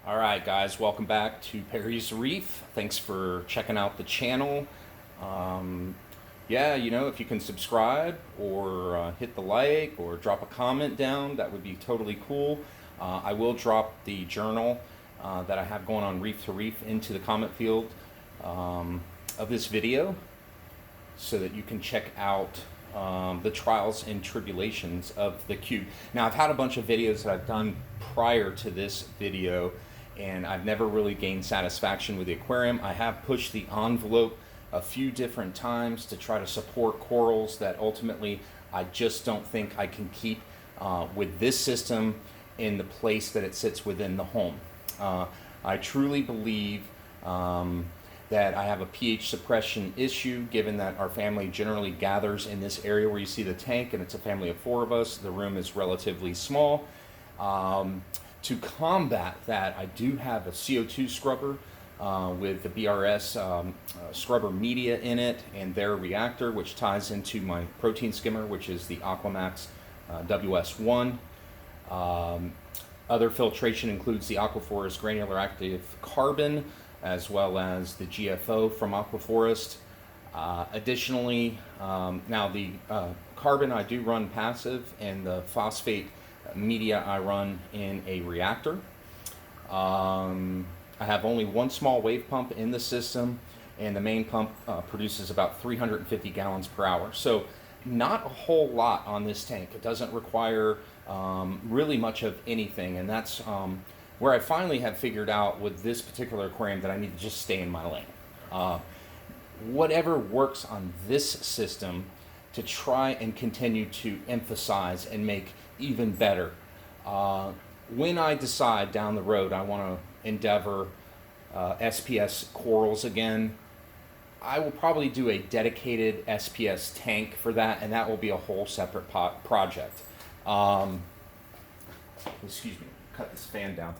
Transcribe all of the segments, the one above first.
All right, guys, welcome back to Perry's Reef. Thanks for checking out the channel. Um, yeah, if you can subscribe or hit the like or drop a comment down, that would be totally cool. I will drop the journal that I have going on Reef to Reef into the comment field of this video so that you can check out the trials and tribulations of the cube. Now, I've had a bunch of videos that I've done prior to this video, and I've never really gained satisfaction with the aquarium. I have pushed the envelope a few different times to try to support corals that ultimately I just don't think I can keep with this system in the place that it sits within the home. I truly believe that I have a pH suppression issue, given that our family generally gathers in this area where you see the tank, and it's a family of 4 of us. The room is relatively small. To combat that, I do have a CO2 scrubber with the BRS scrubber media in it and their reactor, which ties into my protein skimmer, which is the Aquamax WS1. Other filtration includes the Aquaforest granular active carbon, as well as the GFO from Aquaforest. Additionally, now the carbon I do run passive, and the phosphate media I run in a reactor. I have only one small wave pump in the system, and the main pump produces about 350 gallons per hour. So not a whole lot on this tank. It doesn't require really much of anything, and that's where I finally have figured out with this particular aquarium that I need to just stay in my lane. Whatever works on this system to try and continue to emphasize and make even better. When I decide down the road I want to endeavor SPS corals again, I will probably do a dedicated SPS tank for that, and that will be a whole separate project. Excuse me, cut this fan down.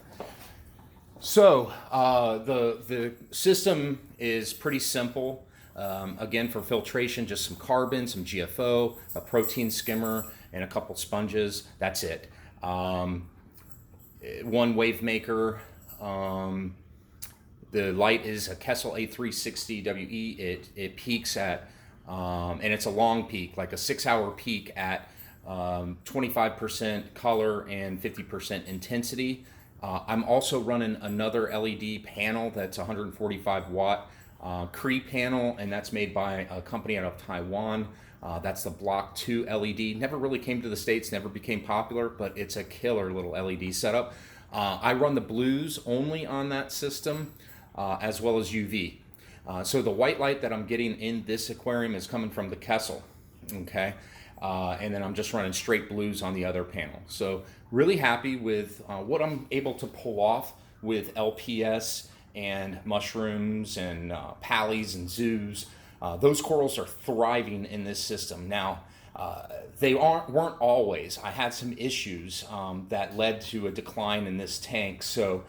So the system is pretty simple. Again, for filtration, just some carbon, some GFO, a protein skimmer, and a couple sponges. That's it. One wave maker. The light is a Kessil a360we. It peaks at, and it's a long peak, like a 6-hour peak at 25% color and 50% intensity. I'm also running another LED panel that's 145 watt Cree panel, and that's made by a company out of Taiwan. That's the Block 2 LED. Never really came to the States, never became popular, but it's a killer little LED setup. I run the blues only on that system, as well as UV. So the white light that I'm getting in this aquarium is coming from the Kessil, okay? And then I'm just running straight blues on the other panel. So really happy with what I'm able to pull off with LPS and mushrooms and pallies and zoos. Those corals are thriving in this system. Now, they weren't always. I had some issues that led to a decline in this tank. So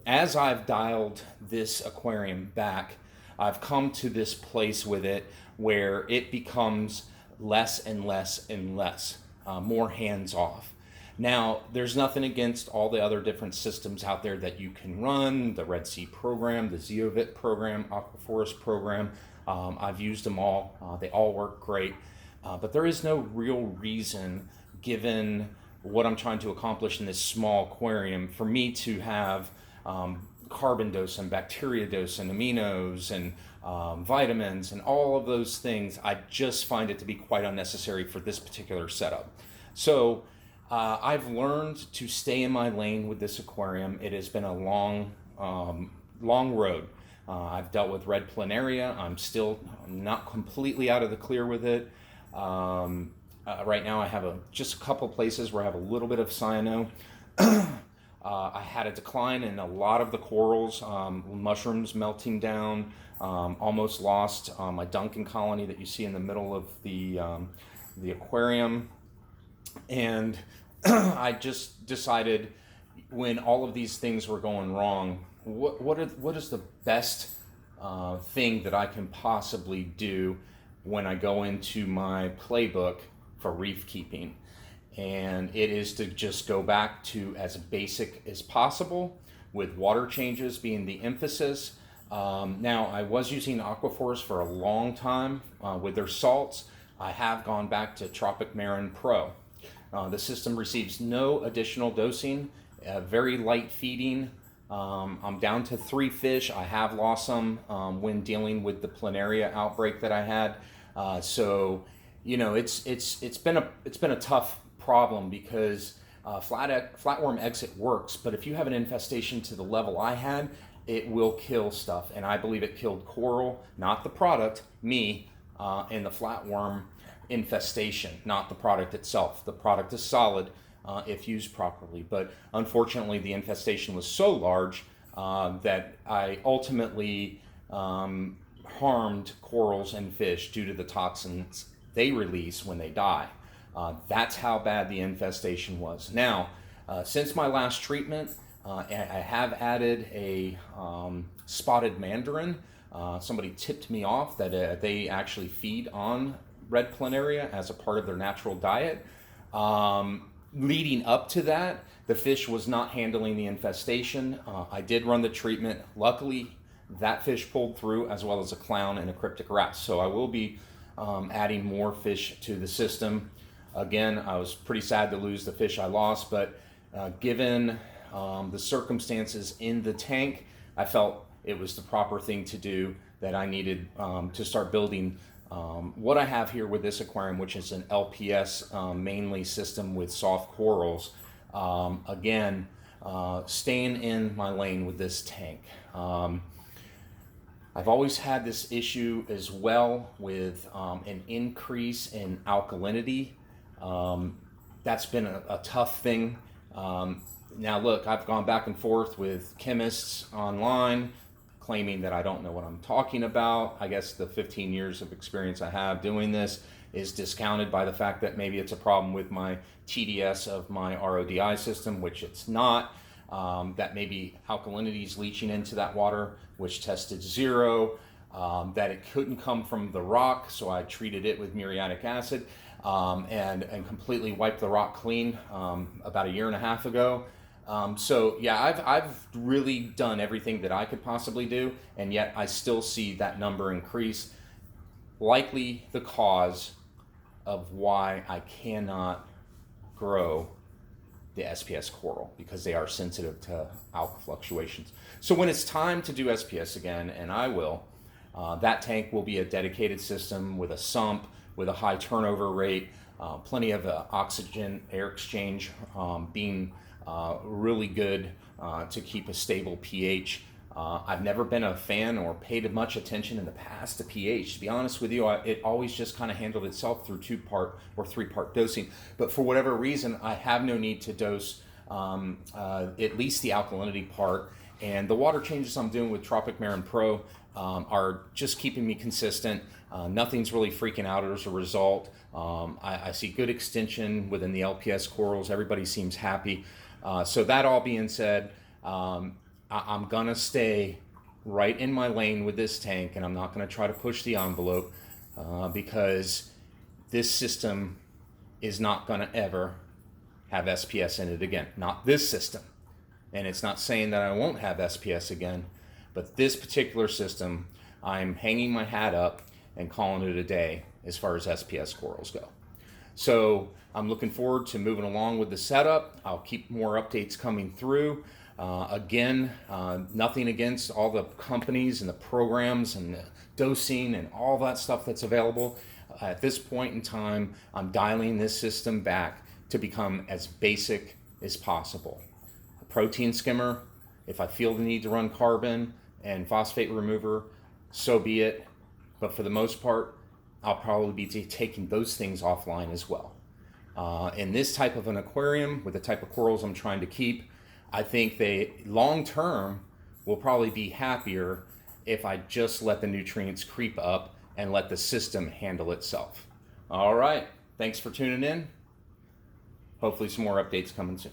as I've dialed this aquarium back, I've come to this place with it where it becomes less and less and less, more hands-off. Now, there's nothing against all the other different systems out there that you can run, the Red Sea program, the Zeovit program, Aquaforest program. I've used them all. They all work great. But there is no real reason, given what I'm trying to accomplish in this small aquarium, for me to have carbon dose and bacteria dose and aminos and vitamins and all of those things. I just find it to be quite unnecessary for this particular setup. So I've learned to stay in my lane with this aquarium. It has been a long road. I've dealt with red planaria. I'm still not completely out of the clear with it. Right now I have just a couple places where I have a little bit of cyano. I had a decline in a lot of the corals, mushrooms melting down, almost lost my Duncan colony that you see in the middle of the aquarium. And I just decided, when all of these things were going wrong, what is the best thing that I can possibly do when I go into my playbook for reef keeping? and it is to just go back to as basic as possible, with water changes being the emphasis. Now, I was using Aquaforce for a long time with their salts. I have gone back to Tropic Marin Pro. The system receives no additional dosing, very light feeding. I'm down to 3 fish. I have lost some when dealing with the planaria outbreak that I had. So, you know, it's been a tough problem, because flatworm exit works, but if you have an infestation to the level I had, it will kill stuff. And I believe it killed coral, not the product, me, and the flatworm infestation, not the product itself. The product is solid if used properly, but unfortunately the infestation was so large that I ultimately harmed corals and fish due to the toxins they release when they die. That's how bad the infestation was. Now, since my last treatment, I have added a spotted mandarin. Somebody tipped me off that they actually feed on red planaria as a part of their natural diet. Leading up to that, the fish was not handling the infestation. I did run the treatment. Luckily, that fish pulled through, as well as a clown and a cryptic wrasse. So I will be adding more fish to the system. Again, I was pretty sad to lose the fish I lost, but given the circumstances in the tank, I felt it was the proper thing to do, that I needed to start building what I have here with this aquarium, which is an LPS mainly system with soft corals. Again, staying in my lane with this tank. I've always had this issue as well with an increase in alkalinity. That's been a tough thing. Now look, I've gone back and forth with chemists online claiming that I don't know what I'm talking about. I guess the 15 years of experience I have doing this is discounted by the fact that maybe it's a problem with my TDS of my RODI system, which it's not. That maybe alkalinity is leaching into that water, which tested 0. That it couldn't come from the rock, so I treated it with muriatic acid and completely wiped the rock clean about 1.5 years ago. So yeah, I've really done everything that I could possibly do, and yet I still see that number increase. Likely the cause of why I cannot grow the SPS coral, because they are sensitive to alk fluctuations. So when it's time to do SPS again, and I will, that tank will be a dedicated system with a sump, with a high turnover rate, plenty of oxygen air exchange, being really good to keep a stable pH. I've never been a fan or paid much attention in the past to pH. To be honest with you, it always just kind of handled itself through 2-part or 3-part dosing. But for whatever reason, I have no need to dose at least the alkalinity part. And the water changes I'm doing with Tropic Marin Pro are just keeping me consistent. Nothing's really freaking out as a result. I see good extension within the LPS corals. Everybody seems happy. So that all being said, I'm gonna stay right in my lane with this tank, and I'm not gonna try to push the envelope because this system is not gonna ever have SPS in it again. Not this system. And it's not saying that I won't have SPS again, but this particular system, I'm hanging my hat up and calling it a day as far as SPS corals go. So I'm looking forward to moving along with the setup. I'll keep more updates coming through. Again, nothing against all the companies and the programs and the dosing and all that stuff that's available. At this point in time, I'm dialing this system back to become as basic as possible. A protein skimmer, if I feel the need to run carbon and phosphate remover, so be it. But for the most part, I'll probably be taking those things offline as well. In this type of an aquarium, with the type of corals I'm trying to keep, I think they, long term, will probably be happier if I just let the nutrients creep up and let the system handle itself. All right, thanks for tuning in. Hopefully some more updates coming soon.